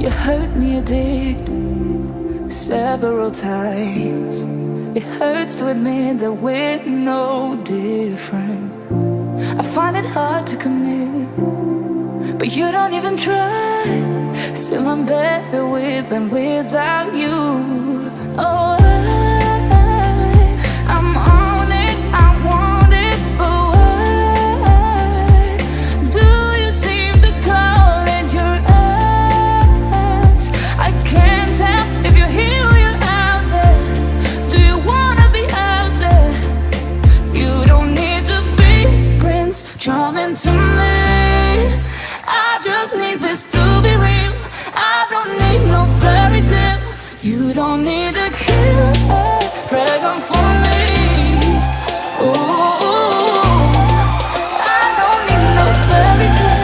You hurt me, you did, several times. It hurts to admit that we're no different. I find it hard to commit, but you don't even try. Still I'm better with than without you. Oh, I'm on it, I want it, but why do you seem to call in your eyes? I can't tell if you're here or you're out there. Do you wanna be out there? You don't need to be Prince Charming to me. I just need this to be real. I don't need no fairy tale. You don't need a kill a dragon for me. Ooh, I don't need no fairy tale.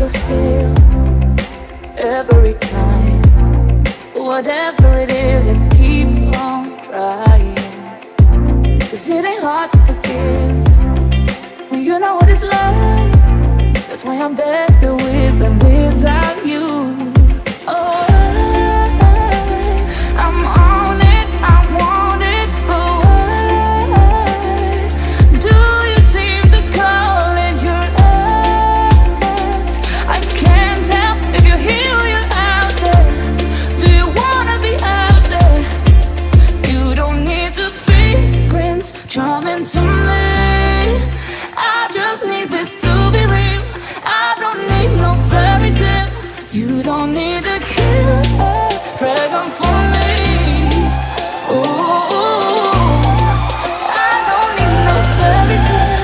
Still, every time, whatever it is, I keep on trying. 'Cause it ain't hard to forgive when you know what it's like. That's why I'm better with than without you. Oh, I'm on it, I want it, but why do you seem to call in your eyes? I can't tell if you're here or you're out there. Do you wanna be out there? You don't need to be Prince Charming to me. I just need this to be real. I don't need no fairy tale. You don't need to kill a dragon for me. Ooh, I don't need no fairy tale.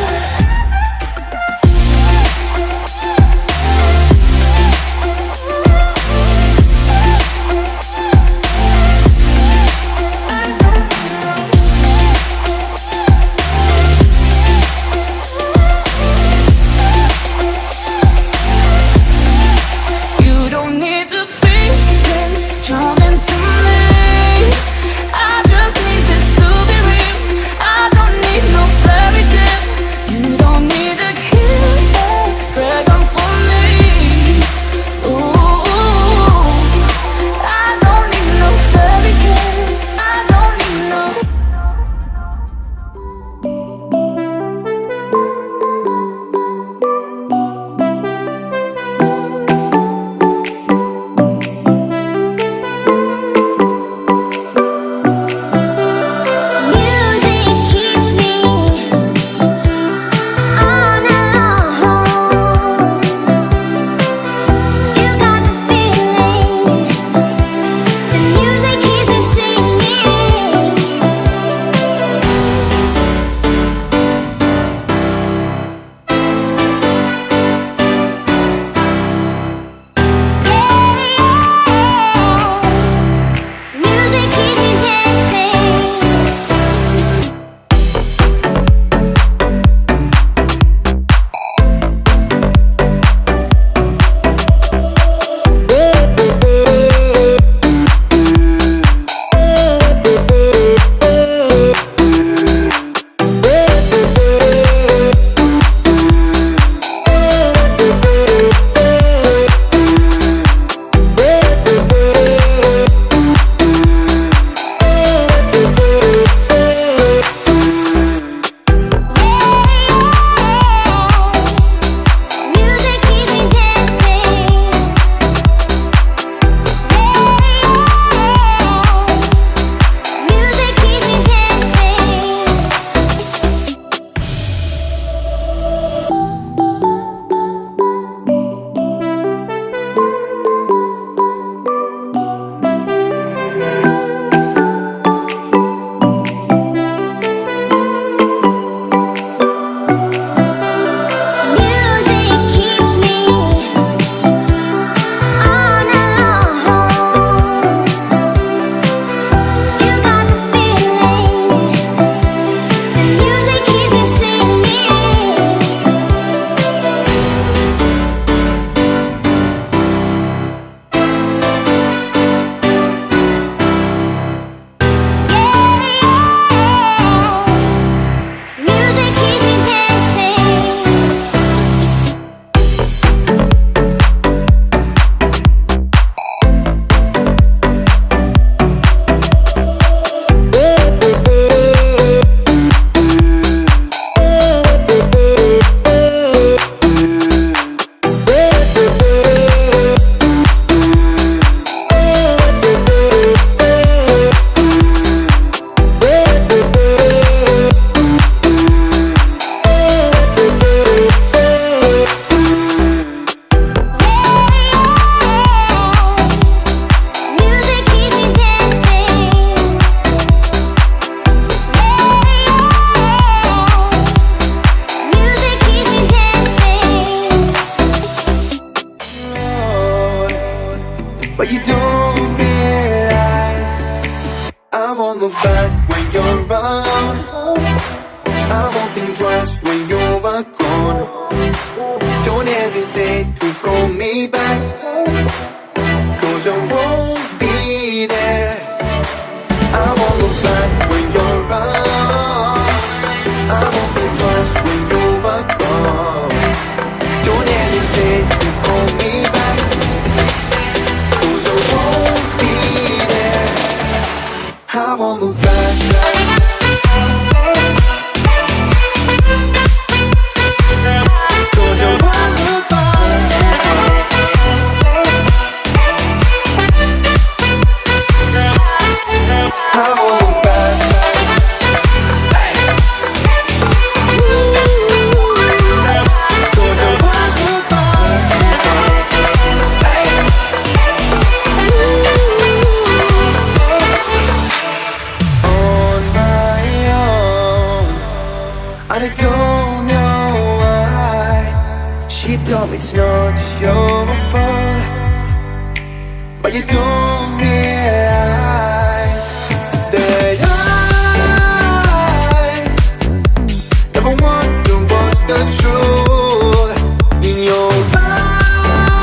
but you don't realize I won't look back when you're around. I won't think twice when you're gone. Don't hesitate to call me back, 'cause I won't be there. I won't look back when you're around. I won't think twice when you're gone. Don't hesitate to call me back, 'cause I won't be there. I won't look back. I don't know why she told me it's not your fault, but you don't realize that I never wonder what's the truth in your eyes.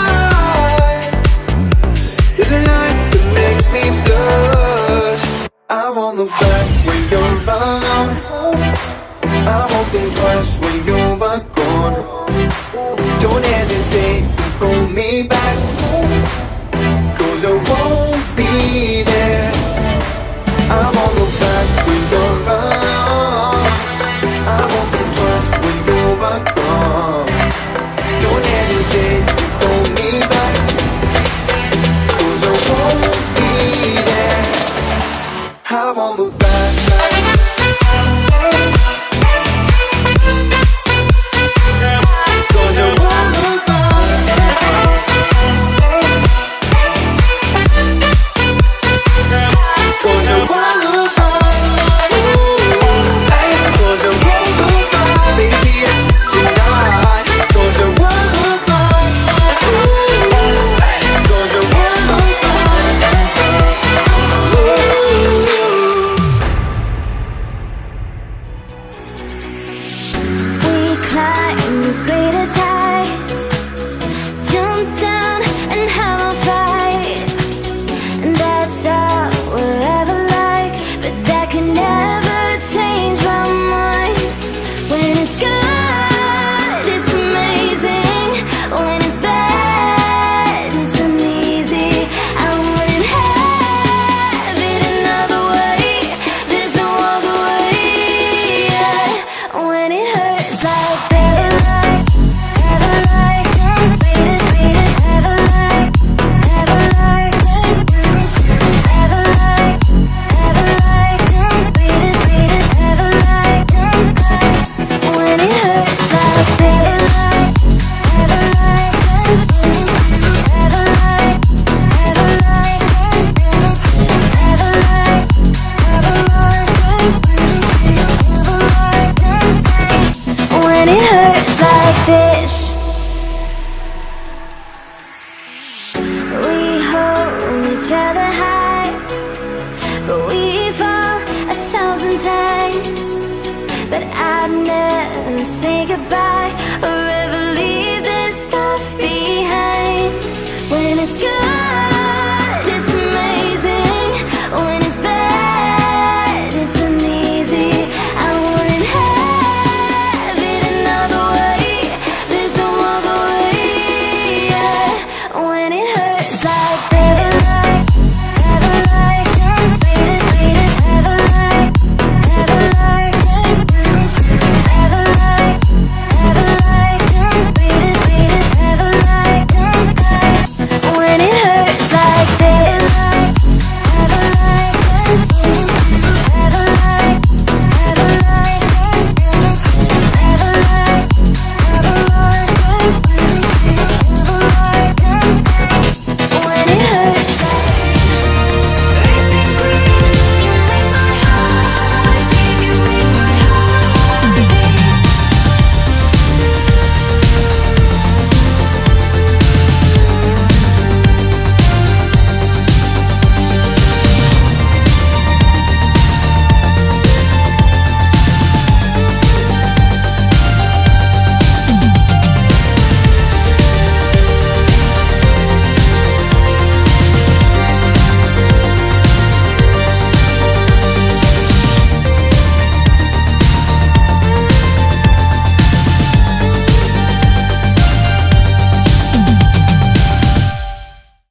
There's a light that makes me blush. I won't look back when you're around. I won't think twice when you're gone. Don't hesitate to call me back, 'cause I won't be there. I won't look back when you're around. I won't think twice when you're gone. Don't hesitate to call me back, 'cause I won't be there. I won't look back. But I'd never say goodbye.